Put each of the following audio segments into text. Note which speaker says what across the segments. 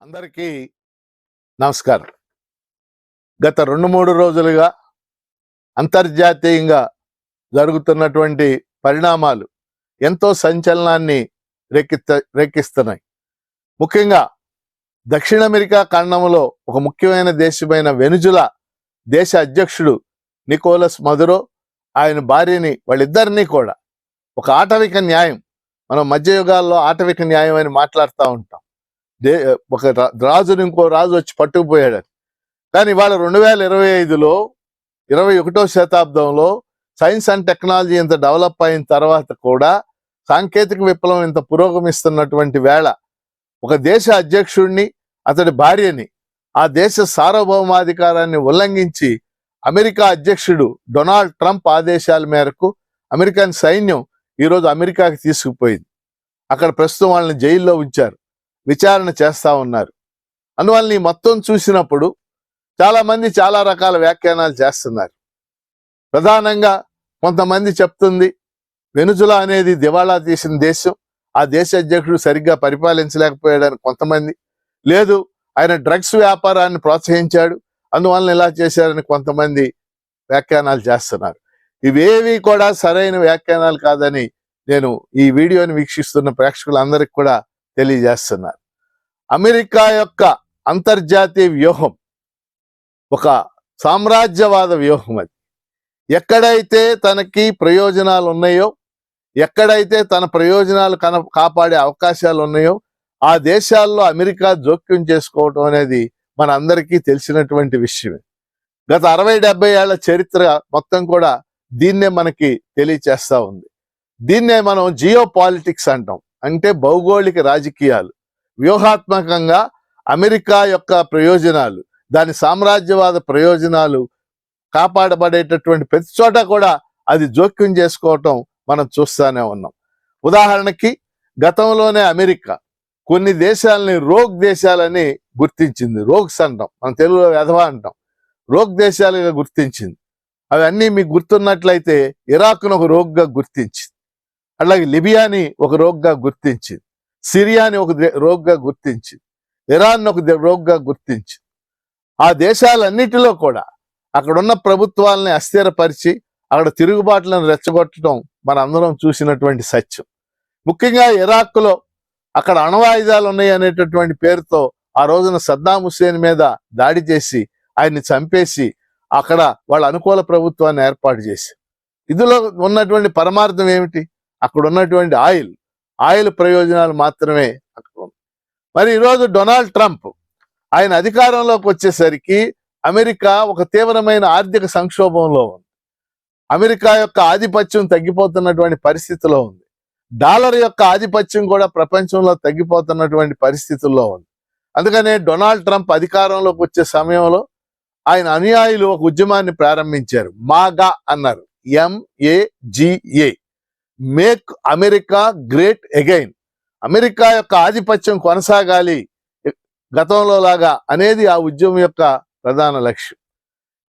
Speaker 1: అందరికీ నమస్కారం. గత 2-3 రోజులుగా అంతర్జాతీయంగా జరుగుతున్నటువంటి పరిణామాలు ఎంతో సంచలనాన్ని రేకిస్తున్నాయి. ముఖ్యంగా దక్షిణ అమెరికా ఖండంలో ఒక ముఖ్యమైన దేశమైన వెనుజులా దేశ అధ్యక్షుడు నికోలస్ మదురో ఆయన భార్యని వాళ్ళిద్దరినీ కూడా ఒక ఆటవిక న్యాయం, మనం మధ్యయుగాల్లో ఆటవిక న్యాయం అని మాట్లాడుతూ ఉంటాం. ఒక రాజుని ఇంకో రాజు వచ్చి పట్టుకుపోయాడు. కానీ ఇవాళ 2025లో 21వ శతాబ్దంలో సైన్స్ అండ్ టెక్నాలజీ ఇంత డెవలప్ అయిన తర్వాత కూడా సాంకేతిక విప్లవం ఇంత పురోగమిస్తున్నటువంటి వేళ ఒక దేశ అధ్యక్షుడిని అతడి భార్యని ఆ దేశ సార్వభౌమాధికారాన్ని ఉల్లంఘించి అమెరికా అధ్యక్షుడు డొనాల్డ్ ట్రంప్ ఆదేశాల మేరకు అమెరికన్ సైన్యం ఈరోజు అమెరికాకి తీసుకుపోయింది. అక్కడ ప్రస్తుతం వాళ్ళని జైల్లో ఉంచారు, విచారణ చేస్తా ఉన్నారు. అందువల్ల ఈ మొత్తం చూసినప్పుడు చాలా మంది చాలా రకాల వ్యాఖ్యానాలు చేస్తున్నారు. ప్రధానంగా కొంతమంది చెప్తుంది వెనుజులా అనేది దివాళా తీసిన దేశం, ఆ దేశ అధ్యక్షుడు సరిగ్గా పరిపాలించలేకపోయాడని కొంతమంది, లేదు ఆయన డ్రగ్స్ వ్యాపారాన్ని ప్రోత్సహించాడు అందువలన ఇలా చేశారని కొంతమంది వ్యాఖ్యానాలు చేస్తున్నారు. ఇవేవి కూడా సరైన వ్యాఖ్యానాలు కాదని నేను ఈ వీడియోని వీక్షిస్తున్న ప్రేక్షకులందరికీ కూడా తెలియజేస్తున్నారు. అమెరికా యొక్క అంతర్జాతీయ వ్యూహం ఒక సామ్రాజ్యవాద వ్యూహం. అది ఎక్కడైతే తనకి ప్రయోజనాలు ఉన్నాయో, ఎక్కడైతే తన ప్రయోజనాలు కాపాడే అవకాశాలు ఉన్నాయో ఆ దేశాల్లో అమెరికా జోక్యం చేసుకోవటం అనేది మన అందరికీ తెలిసినటువంటి విషయమే. గత 60-70 ఏళ్ల చరిత్ర మొత్తం కూడా దీన్నే మనకి తెలియచేస్తా ఉంది. దీన్నే మనం జియో పాలిటిక్స్ అంటాం. అంటే భౌగోళిక రాజకీయాలు. వ్యూహాత్మకంగా అమెరికా యొక్క ప్రయోజనాలు, దాని సామ్రాజ్యవాద ప్రయోజనాలు కాపాడబడేటటువంటి ప్రతి చోట కూడా అది జోక్యం చేసుకోవటం మనం చూస్తూనే ఉన్నాం. ఉదాహరణకి గతంలోనే అమెరికా కొన్ని దేశాలని రోగ్ దేశాలని గుర్తించింది. రోగ్స్ అంటాం, మనం తెలుగులో వెధవా అంటాం, రోగ్ దేశాలుగా గుర్తించింది. అవన్నీ మీకు గుర్తున్నట్లయితే ఇరాక్ను ఒక రోగ్గా గుర్తించింది, అలాగే లిబియాని ఒక రోగ్గా గుర్తించింది, సిరియాని ఒక రోగ్గా గుర్తించింది, ఇరాన్ ఒక రోగ్గా గుర్తించింది. ఆ దేశాలన్నిటిలో కూడా అక్కడున్న ప్రభుత్వాలని అస్థిరపరిచి అక్కడ తిరుగుబాట్లను రెచ్చగొట్టడం మన అందరం చూసినటువంటి సత్యం. ముఖ్యంగా ఇరాక్లో అక్కడ అణ్వాయుధాలు ఉన్నాయి అనేటటువంటి పేరుతో ఆ రోజున సద్దాం హుస్సేన్ మీద దాడి చేసి ఆయన్ని చంపేసి అక్కడ వాళ్ళ అనుకూల ప్రభుత్వాన్ని ఏర్పాటు చేశారు. ఇందులో ఉన్నటువంటి పరమార్థం ఏమిటి? అక్కడ ఉన్నటువంటి ఆయిల్ ప్రయోజనాలు మాత్రమే అక్కడ ఉంది. మరి ఈరోజు డొనాల్డ్ ట్రంప్ ఆయన అధికారంలోకి వచ్చేసరికి అమెరికా ఒక తీవ్రమైన ఆర్థిక సంక్షోభంలో ఉంది. అమెరికా యొక్క ఆధిపత్యం తగ్గిపోతున్నటువంటి పరిస్థితిలో ఉంది. డాలర్ యొక్క ఆధిపత్యం కూడా ప్రపంచంలో తగ్గిపోతున్నటువంటి పరిస్థితుల్లో ఉంది. అందుకనే డొనాల్డ్ ట్రంప్ అధికారంలోకి వచ్చే సమయంలో ఆయన అనుయాయులు ఒక ఉద్యమాన్ని ప్రారంభించారు. మాగా అన్నారు, MAGA, make America great again. America యొక్క ఆధిపత్యం కొనసాగాలి గతంలో లాగా అనేది ఆ ఉద్యమం యొక్క ప్రధాన లక్ష్యం.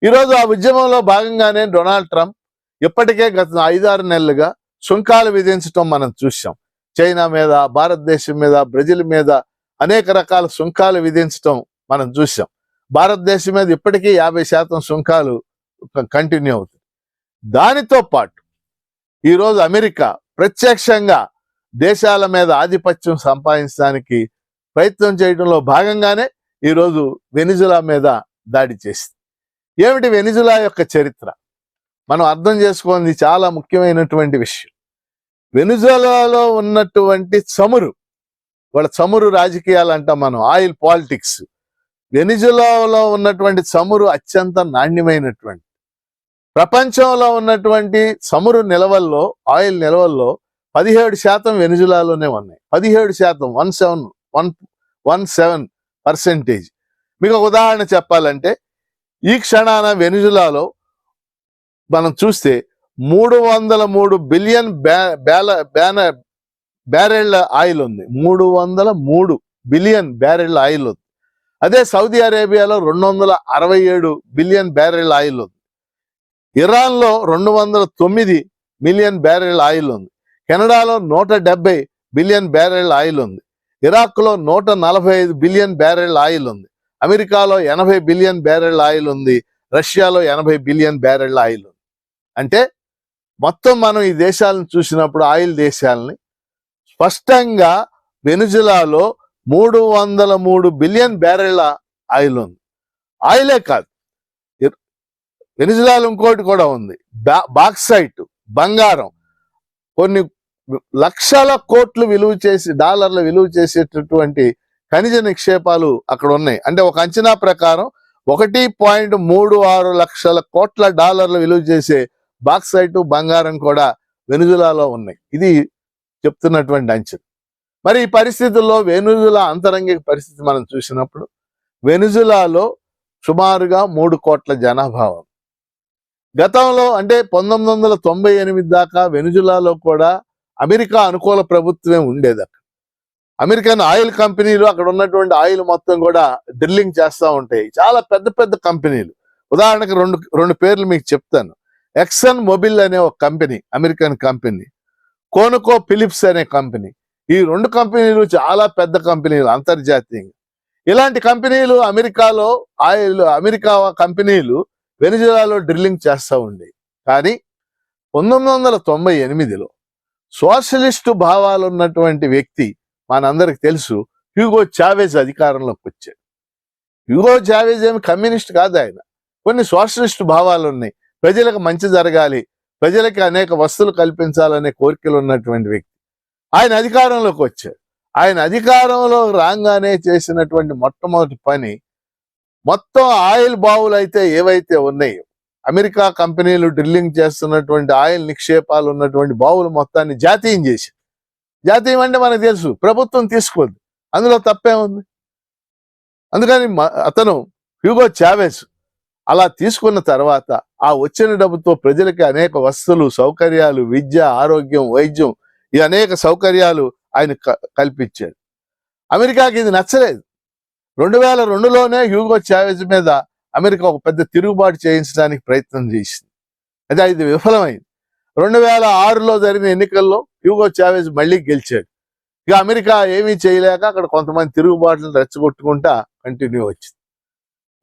Speaker 1: ఈరోజు ఆ ఉద్యమంలో భాగంగానే డొనాల్డ్ ట్రంప్ ఇప్పటికే గత 5-6 నెలలుగా సుంకాలు విధించడం మనం చూసాం. చైనా మీద, భారతదేశం మీద, బ్రెజిల్ మీద అనేక రకాల సుంకాలు విధించడం మనం చూసాం. భారతదేశం మీద ఇప్పటికీ 50% సుంకాలు కంటిన్యూ అవుతుంది. దానితో పాటు ఈరోజు అమెరికా ప్రత్యక్షంగా దేశాల మీద ఆధిపత్యం సంపాదించడానికి ప్రయత్నం చేయడంలో భాగంగానే ఈరోజు వెనిజులా మీద దాడి చేసింది. ఏమిటి వెనిజులా యొక్క చరిత్ర? మనం అర్థం చేసుకోవాలి, చాలా ముఖ్యమైనటువంటి విషయం. వెనిజులాలో ఉన్నటువంటి వాళ్ళ చమురు రాజకీయాలు అంటాం మనం, ఆయిల్ పాలిటిక్స్. వెనిజులాలో ఉన్నటువంటి చమురు అత్యంత నాణ్యమైనటువంటి, ప్రపంచంలో ఉన్నటువంటి చమురు నిల్వల్లో, ఆయిల్ నిల్వల్లో 17% వెనిజులాలోనే ఉన్నాయి. 17%, 17%. మీకు ఒక ఉదాహరణ చెప్పాలంటే ఈ క్షణాన వెనిజులాలో మనం చూస్తే 303 బిలియన్ బ్యారెళ్ల ఆయిల్ ఉంది. 303 బిలియన్ బ్యారెళ్ల ఆయిల్ ఉంది. అదే సౌదీ అరేబియాలో 267 బిలియన్ బ్యారెళ్ల ఆయిల్ ఉంది. ఇరాన్లో 209 మిలియన్ బ్యారెళ్ల ఆయిల్ ఉంది. కెనడాలో 170 బిలియన్ బ్యారెళ్ల ఆయిల్ ఉంది. ఇరాక్లో 145 బిలియన్ బ్యారెల్ ఆయిల్ ఉంది. అమెరికాలో 80 బిలియన్ బ్యారెల్ ఆయిల్ ఉంది. రష్యాలో 80 బిలియన్ బ్యారెల్ ఆయిల్ ఉంది. అంటే మొత్తం మనం ఈ దేశాలను చూసినప్పుడు ఆయిల్ దేశాలని స్పష్టంగా వెనుజులాలో 303 బిలియన్ బ్యారెళ్ల ఆయిల్ ఉంది. ఆయిలే కాదు, వెనుజులాలో ఇంకోటి కూడా ఉంది, బాక్సైట్, బంగారం, కొన్ని లక్షల కోట్లు డాలర్ల విలువ చేసేటటువంటి ఖనిజ నిక్షేపాలు అక్కడ ఉన్నాయి. అంటే ఒక అంచనా ప్రకారం 1.36 లక్షల కోట్ల డాలర్లు విలువ చేసే బాక్సైట్, బంగారం కూడా వెనుజులాలో ఉన్నాయి. ఇది చెప్తున్నటువంటి అంచనా. మరి ఈ పరిస్థితుల్లో వెనుజులా అంతరంగిక పరిస్థితి మనం చూసినప్పుడు వెనుజులాలో సుమారుగా 3 కోట్ల జనాభా ఉంది. గతంలో అంటే 1998 దాకా వెనుజులాలో కూడా అమెరికా అనుకూల ప్రభుత్వమే ఉండేది. అక్కడ అమెరికన్ ఆయిల్ కంపెనీలు, అక్కడ ఉన్నటువంటి ఆయిల్ మొత్తం కూడా డ్రిల్లింగ్ చేస్తూ ఉంటాయి. చాలా పెద్ద పెద్ద కంపెనీలు. ఉదాహరణకు రెండు పేర్లు మీకు చెప్తాను. ఎక్సన్ మొబిల్ అనే ఒక కంపెనీ, అమెరికన్ కంపెనీ, కోనుకో ఫిలిప్స్ అనే కంపెనీ. ఈ 2 కంపెనీలు చాలా పెద్ద కంపెనీలు అంతర్జాతీయంగా. ఇలాంటి కంపెనీలు అమెరికా కంపెనీలు వెనుజులాలో డ్రిల్లింగ్ చేస్తూ ఉండేవి. కానీ 1998లో సోషలిస్టు భావాలు ఉన్నటువంటి వ్యక్తి, మనందరికి తెలుసు, హ్యూగో చావెజ్ అధికారంలోకి వచ్చాడు. హ్యూగో చావెజ్ ఏమి కమ్యూనిస్ట్ కాదు. ఆయన కొన్ని సోషలిస్టు భావాలు ఉన్నాయి. ప్రజలకు మంచి జరగాలి, ప్రజలకి అనేక వస్తువులు కల్పించాలనే కోరికలు ఉన్నటువంటి వ్యక్తి. ఆయన అధికారంలోకి వచ్చాడు. ఆయన అధికారంలో రాగానే చేసినటువంటి మొట్టమొదటి పని, మొత్తం ఆయిల్ బావులు అయితే ఏవైతే ఉన్నాయో, అమెరికా కంపెనీలు డ్రిల్లింగ్ చేస్తున్నటువంటి ఆయిల్ నిక్షేపాలు ఉన్నటువంటి బావులు మొత్తాన్ని జాతీయం చేసి, జాతీయం అంటే మనకు తెలుసు, ప్రభుత్వం తీసుకోదు, అందులో తప్పే ఉంది. అందుకని అతను హ్యూగో చావెజ్ అలా తీసుకున్న తర్వాత ఆ వచ్చిన డబ్బుతో ప్రజలకి అనేక వస్తువులు, సౌకర్యాలు, విద్య, ఆరోగ్యం, వైద్యం, ఈ అనేక సౌకర్యాలు ఆయన కల్పించాడు. అమెరికాకి ఇది నచ్చలేదు. 2002లోనే హ్యూగో చావెజ్ మీద అమెరికా ఒక పెద్ద తిరుగుబాటు చేయించడానికి ప్రయత్నం చేసింది. అయితే ఇది విఫలమైంది. 2006లో జరిగిన ఎన్నికల్లో హ్యూగో చావెజ్ మళ్ళీ గెలిచాడు. ఇక అమెరికా ఏమీ చేయలేక అక్కడ కొంతమంది తిరుగుబాటులను రెచ్చగొట్టుకుంటా కంటిన్యూ వచ్చింది.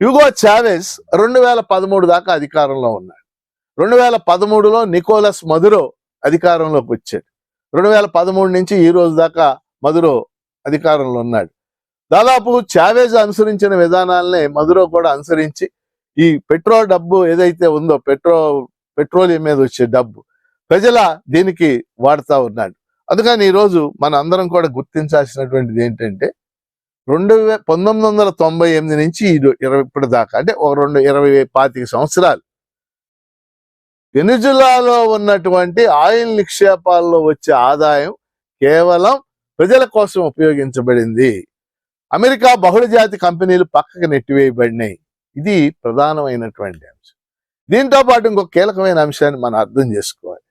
Speaker 1: హ్యూగో చావెజ్ 2013 దాకా అధికారంలో ఉన్నాడు. 2013లో నికోలస్ మదురో అధికారంలోకి వచ్చాడు. 2013 నుంచి ఈ రోజు దాకా మదురో అధికారంలో ఉన్నాడు. దాదాపు చావెజ్ అనుసరించిన విధానాలనే మదురో కూడా అనుసరించి ఈ పెట్రోల్ డబ్బు ఏదైతే ఉందో, పెట్రోలియం మీద వచ్చే డబ్బు దీనికి వాడుతూ ఉన్నాడు. అందుకని ఈరోజు మన అందరం కూడా గుర్తించాల్సినటువంటిది ఏంటంటే 1998 నుంచి ఇప్పటి దాకా, అంటే ఒక 25 సంవత్సరాలు వెనుజులాలో ఉన్నటువంటి ఆయిల్ నిక్షేపాల్లో వచ్చే ఆదాయం కేవలం ప్రజల కోసం ఉపయోగించబడింది. అమెరికా బహుళజాతి కంపెనీలు పక్కకు నెట్టివేయబడినాయి. ఇది ప్రధానమైనటువంటి అంశం. దీంతో పాటు ఇంకొక కీలకమైన అంశాన్ని మనం అర్థం చేసుకోవాలి.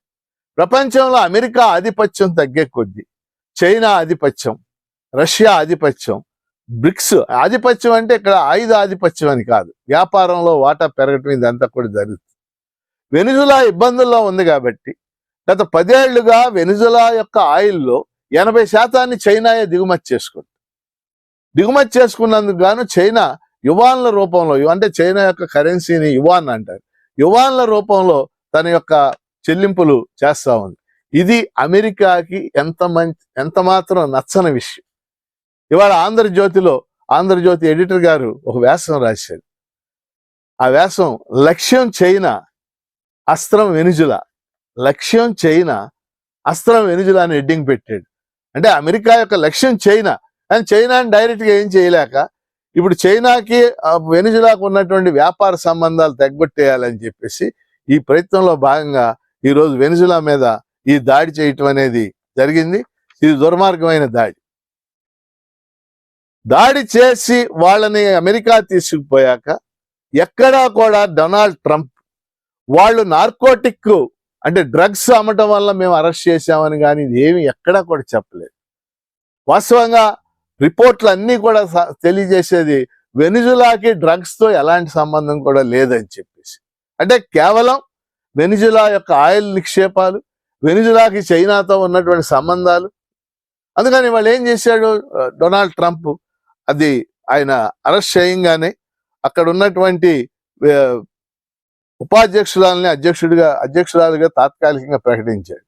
Speaker 1: ప్రపంచంలో అమెరికా ఆధిపత్యం తగ్గే కొద్దీ చైనా ఆధిపత్యం, రష్యా ఆధిపత్యం, బ్రిక్స్ ఆధిపత్యం, అంటే ఇక్కడ ఆయుధ ఆధిపత్యం అని కాదు, వ్యాపారంలో వాటా పెరగటం, ఇదంతా కూడా జరుగుతుంది. వెనుజులా ఇబ్బందుల్లో ఉంది కాబట్టి గత 10 ఏళ్లుగా వెనుజులా యొక్క ఆయిల్లో 80% చైనాయే దిగుమతి చేసుకున్నందుకు గాను చైనా యువాన్ల రూపంలో, అంటే చైనా యొక్క కరెన్సీని యువాన్ అంటారు, యువాన్ల రూపంలో తన యొక్క చెల్లింపులు చేస్తా ఉంది. ఇది అమెరికాకి ఎంత మాత్రం నచ్చని విషయం. ఇవాళ ఆంధ్రజ్యోతి ఎడిటర్ గారు ఒక వ్యాసం రాశారు. ఆ వ్యాసం లక్ష్యం చైనా, అస్త్రం వెనుజులా, లక్ష్యం చైనా, అస్త్రం వెనుజులా అని హెడ్డింగ్ పెట్టాడు. అంటే అమెరికా యొక్క లక్ష్యం చైనా, కానీ చైనాని డైరెక్ట్గా ఏం చేయలేక ఇప్పుడు చైనాకి వెనుజులాకు ఉన్నటువంటి వ్యాపార సంబంధాలు తగ్గొట్టేయాలని చెప్పేసి ఈ ప్రయత్నంలో భాగంగా ఈరోజు వెనుజులా మీద ఈ దాడి చేయటం అనేది జరిగింది. ఇది దుర్మార్గమైన దాడి చేసి వాళ్ళని అమెరికా తీసుకుపోయాక ఎక్కడా కూడా డొనాల్డ్ ట్రంప్ వాళ్ళు నార్కోటిక్ అంటే డ్రగ్స్ అమ్మటం వల్ల మేము అరెస్ట్ చేశామని కానీ ఇది ఏమి ఎక్కడా కూడా చెప్పలేదు. వాస్తవంగా రిపోర్ట్లు అన్నీ కూడా తెలియజేసేది వెనుజులాకి డ్రగ్స్తో ఎలాంటి సంబంధం కూడా లేదని చెప్పేసి. అంటే కేవలం వెనుజులా యొక్క ఆయిల్ నిక్షేపాలు, వెనుజులాకి చైనాతో ఉన్నటువంటి సంబంధాలు, అందుకని వాళ్ళు ఏం చేశాడు, డొనాల్డ్ ట్రంప్ అది ఆయన అరెస్ట్ చేయంగానే అక్కడ ఉన్నటువంటి ఆ, అధ్యక్షురాలుగా తాత్కాలికంగా ప్రకటించాడు.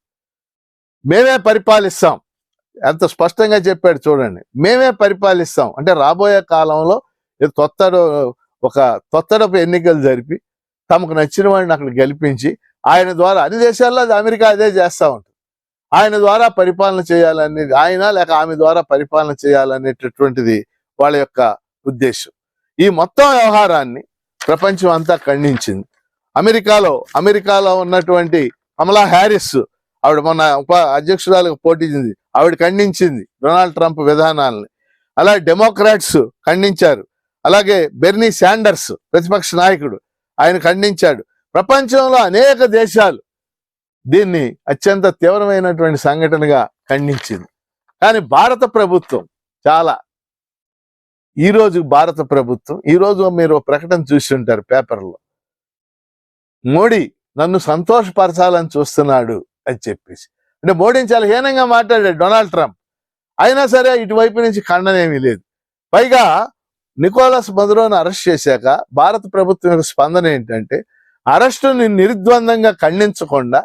Speaker 1: మేమే పరిపాలిస్తాం, ఎంత స్పష్టంగా చెప్పాడు చూడండి. మేమే పరిపాలిస్తాం అంటే రాబోయే కాలంలో ఒక తొత్తడపు ఎన్నికలు జరిపి తమకు నచ్చిన వాడిని అక్కడ గెలిపించి ఆయన ద్వారా అన్ని దేశాల్లో అది అమెరికా అదే చేస్తూ ఉంటుంది. ఆయన ద్వారా పరిపాలన చేయాలని, ఆయన లేక ఆమె ద్వారా పరిపాలన చేయాలనేటటువంటిది వాళ్ళ యొక్క ఉద్దేశం. ఈ మొత్తం వ్యవహారాన్ని ప్రపంచం అంతా ఖండించింది. అమెరికాలో ఉన్నటువంటి కమలా హ్యారిస్, ఆవిడ మొన్న అధ్యక్షురాలకు పోటీచింది, ఆవిడ ఖండించింది డొనాల్డ్ ట్రంప్ విధానాలని. అలాగే డెమోక్రాట్స్ ఖండించారు. అలాగే బెర్నీ శాండర్స్ ప్రతిపక్ష నాయకుడు, ఆయన ఖండించాడు. ప్రపంచంలో అనేక దేశాలు దీన్ని అత్యంత తీవ్రమైనటువంటి సంఘటనగా ఖండించింది. కానీ భారత ప్రభుత్వం ఈరోజు మీరు ప్రకటన చూసి ఉంటారు పేపర్లో, మోడీ నన్ను సంతోషపరచాలని చూస్తున్నాడు అని చెప్పేసి. అంటే మోడీని చాలా హీనంగా మాట్లాడాడు డొనాల్డ్ ట్రంప్. అయినా సరే ఇటువైపు నుంచి ఖండన ఏమీ లేదు. పైగా నికోలస్ మదురోను అరెస్ట్ చేశాక భారత ప్రభుత్వం యొక్క స్పందన ఏంటంటే, అరెస్టుని నిర్ద్వందంగా ఖండించకుండా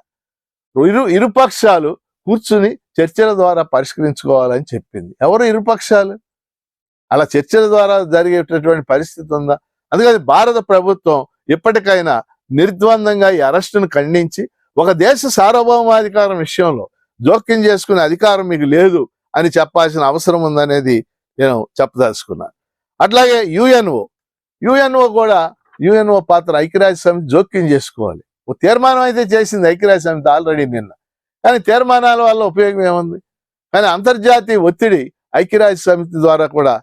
Speaker 1: ఇరుపక్షాలు కూర్చుని చర్చల ద్వారా పరిష్కరించుకోవాలని చెప్పింది. ఎవరు ఇరుపక్షాలు? అలా చర్చల ద్వారా జరిగేటటువంటి పరిస్థితి ఉందా? అందుకని భారత ప్రభుత్వం ఎప్పటికైనా నిర్ద్వందంగా ఈ అరెస్టును ఖండించి, ఒక దేశ సార్వభౌమాధికారం విషయంలో జోక్యం చేసుకునే అధికారం మీకు లేదు అని చెప్పాల్సిన అవసరం ఉందనేది నేను చెప్పదలుచుకున్నాను. అట్లాగే యుఎన్ఓ పాత్ర ఐక్యరాజ్య సమితి జోక్యం చేసుకోవాలి. ఓ తీర్మానం అయితే చేసింది ఐక్యరాజ్య సమితి ఆల్రెడీ నిన్న, కానీ తీర్మానాల వల్ల ఉపయోగం ఏముంది? కానీ అంతర్జాతీయ ఒత్తిడి ఐక్యరాజ్య సమితి ద్వారా కూడా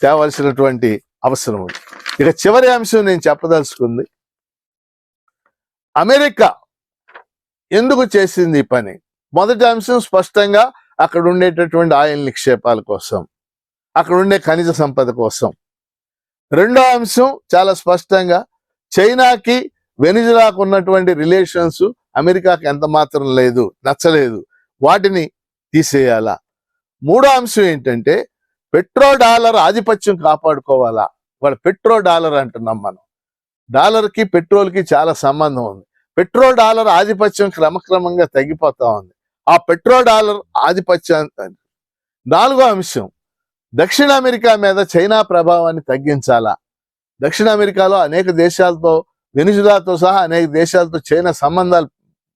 Speaker 1: తేవలసినటువంటి అవసరం ఉంది. ఇక చివరి అంశం నేను చెప్పదలుచుకుంది, అమెరికా ఎందుకు చేసింది ఈ పని? మొదటి అంశం స్పష్టంగా అక్కడ ఉండేటటువంటి ఆయిల్ నిక్షేపాల కోసం, అక్కడ ఉండే ఖనిజ సంపద కోసం. రెండో అంశం చాలా స్పష్టంగా చైనాకి వెనిజులాకు ఉన్నటువంటి రిలేషన్స్ అమెరికాకి ఎంత మాత్రం నచ్చలేదు, వాటిని తీసేయాలా. మూడో అంశం ఏంటంటే పెట్రో డాలర్ ఆధిపత్యం కాపాడుకోవాలా. వాళ్ళ పెట్రో డాలర్ అంటున్నాం మనం, డాలర్కి పెట్రోల్కి చాలా సంబంధం ఉంది. పెట్రో డాలర్ ఆధిపత్యం క్రమక్రమంగా తగ్గిపోతా ఉంది. ఆ పెట్రో డాలర్ ఆధిపత్యం. నాలుగో అంశం దక్షిణ అమెరికా మీద చైనా ప్రభావాన్ని తగ్గించాలా. దక్షిణ అమెరికాలో అనేక దేశాలతో, వెనిజులాతో సహా అనేక దేశాలతో చైనా సంబంధాలు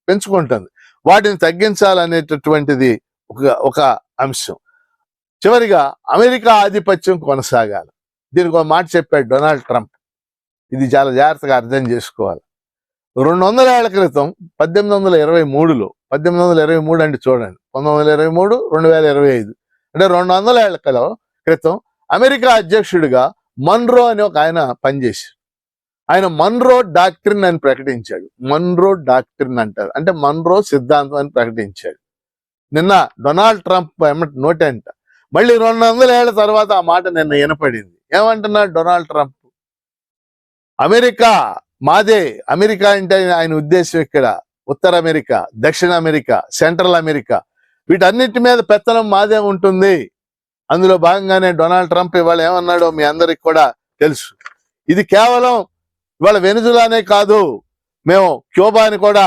Speaker 1: పెంచుకుంటుంది, వాటిని తగ్గించాలనేటటువంటిది ఒక అంశం. చివరిగా అమెరికా ఆధిపత్యం కొనసాగాలి. దీనికి ఒక మాట చెప్పాడు డొనాల్డ్ ట్రంప్, ఇది చాలా జాగ్రత్తగా అర్థం చేసుకోవాలి. 200 ఏళ్ల క్రితం 1823 అంటే చూడండి, 1923 2025 అంటే 200 ఏళ్ల క్రితం అమెరికా అధ్యక్షుడిగా మన్రో అని ఒక ఆయన పనిచేశాడు. ఆయన మన్రో డాక్ట్రిన్ అని ప్రకటించాడు. మన్రో డాక్ట్రిన్ అంటారు, అంటే మన్రో సిద్ధాంతం అని ప్రకటించాడు. నిన్న డొనాల్డ్ ట్రంప్ నోటంట మళ్ళీ 200 ఏళ్ల తర్వాత ఆ మాట నిన్న వినపడింది. ఏమంటున్నాడు డొనాల్డ్ ట్రంప్? అమెరికా మాదే. అమెరికా అంటే ఆయన ఉద్దేశం ఇక్కడ ఉత్తర అమెరికా, దక్షిణ అమెరికా, సెంట్రల్ అమెరికా, వీటన్నిటి మీద పెత్తనం మాదే ఉంటుంది. అందులో భాగంగానే డొనాల్డ్ ట్రంప్ ఇవాళ ఏమన్నాడో మీ అందరికి కూడా తెలుసు. ఇది కేవలం ఇవాళ వెనిజులానే కాదు, మేము క్యూబాని కూడా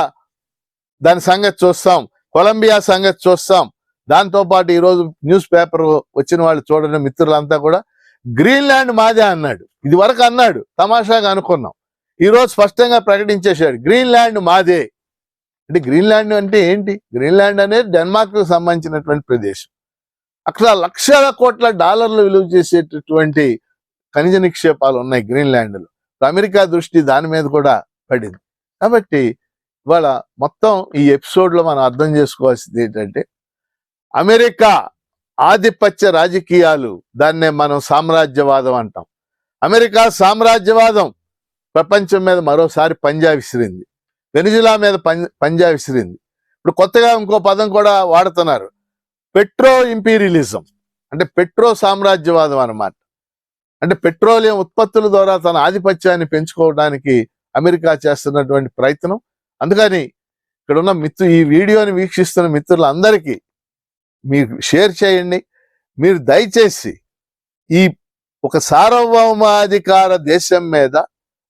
Speaker 1: దాని సంగతి చూస్తాం, కొలంబియా సంగతి చూస్తాం. దాంతోపాటు ఈరోజు న్యూస్ పేపర్ వచ్చిన వాళ్ళు చూడండి మిత్రులంతా కూడా గ్రీన్లాండ్ మాదే అన్నాడు. ఇది వరకు అన్నాడు, తమాషాగా అనుకున్నాం. ఈరోజు స్పష్టంగా ప్రకటించేశాడు గ్రీన్లాండ్ మాదే. అంటే గ్రీన్లాండ్ అంటే ఏంటి? గ్రీన్లాండ్ అనేది డెన్మార్క్కు సంబంధించినటువంటి ప్రదేశం. అక్కడ లక్షల కోట్ల డాలర్లు విలువ చేసేటటువంటి ఖనిజ నిక్షేపాలు ఉన్నాయి గ్రీన్లాండ్లో. అమెరికా దృష్టి దాని మీద కూడా పడింది. కాబట్టి ఇవాళ మొత్తం ఈ ఎపిసోడ్లో మనం అర్థం చేసుకోవాల్సింది ఏంటంటే, అమెరికా ఆధిపత్య రాజకీయాలు, దాన్నే మనం సామ్రాజ్యవాదం అంటాం. అమెరికా సామ్రాజ్యవాదం ప్రపంచం మీద మరోసారి పంజా విసిరింది, వెనిజులా మీద పంజా విసిరింది. ఇప్పుడు కొత్తగా ఇంకో పదం కూడా వాడుతున్నారు, పెట్రో ఇంపీరియలిజం, అంటే పెట్రో సామ్రాజ్యవాదం అన్నమాట. అంటే పెట్రోలియం ఉత్పత్తుల ద్వారా తన ఆధిపత్యాన్ని పెంచుకోవడానికి అమెరికా చేస్తున్నటువంటి ప్రయత్నం. అందుకని ఇక్కడ ఉన్న ఈ వీడియోని వీక్షిస్తున్న మిత్రులందరికీ మీరు షేర్ చేయండి. మీరు దయచేసి ఈ ఒక సార్వభౌమాధికార దేశం మీద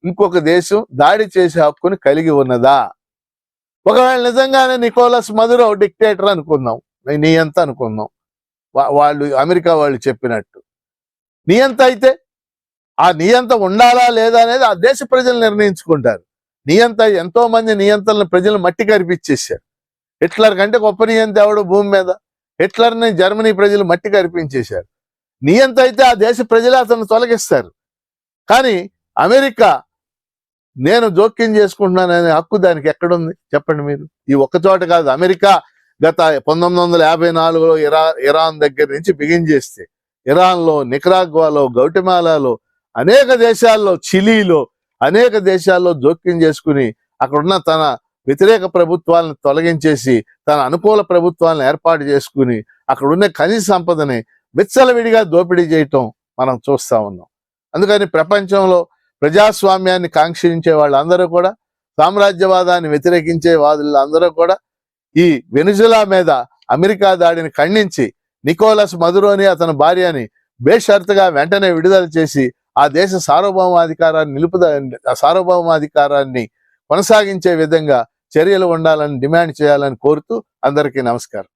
Speaker 1: ఇంకొక దేశం దాడి చేసే హక్కుని కలిగి ఉన్నదా? ఒకవేళ నిజంగానే నికోలస్ మదురో డిక్టేటర్ అనుకుందాం, నియంత అనుకుందాం, వాళ్ళు అమెరికా వాళ్ళు చెప్పినట్టు నియంత అయితే ఆ నియంత ఉండాలా లేదా అనేది ఆ దేశ ప్రజలు నిర్ణయించుకుంటారు. నియంత ఎంతో మంది నియంతలను ప్రజలు మట్టి కరిపించేశారు. హిట్లర్ కంటే గొప్ప నియంత ఎవడు భూమి మీద? హిట్లర్ని జర్మనీ ప్రజలు మట్టి కరిపించేశారు. నియంత అయితే ఆ దేశ ప్రజలే అతను తొలగిస్తారు. కానీ అమెరికా నేను జోక్యం చేసుకుంటున్నాననే హక్కు దానికి ఎక్కడుంది చెప్పండి మీరు? ఈ ఒక్క చోట కాదు, అమెరికా గత 1954లో ఇరాన్ దగ్గర నుంచి బిగిన్ చేస్తే ఇరాన్లో, నికరాగ్వాలో, గౌటమాలాలో, అనేక దేశాల్లో, చిలీలో, అనేక దేశాల్లో జోక్యం చేసుకుని అక్కడున్న తన వ్యతిరేక ప్రభుత్వాలను తొలగించేసి తన అనుకూల ప్రభుత్వాలను ఏర్పాటు చేసుకుని అక్కడున్న ఖనిజ సంపదని విచ్చలవిడిగా దోపిడీ చేయటం మనం చూస్తా ఉన్నాం. అందుకని ప్రపంచంలో ప్రజాస్వామ్యాన్ని కాంక్షించే వాళ్ళందరూ కూడా, సామ్రాజ్యవాదాన్ని వ్యతిరేకించే వాదులందరూ కూడా ఈ వెనిజులా మీద అమెరికా దాడిని ఖండించి నికోలస్ మదురోని అతని భార్యని బేషరతుగా వెంటనే విడుదల చేసి ఆ దేశ సార్వభౌమాధికారాన్ని కొనసాగించే విధంగా చర్యలు ఉండాలని డిమాండ్ చేయాలని కోరుతూ అందరికీ నమస్కారం.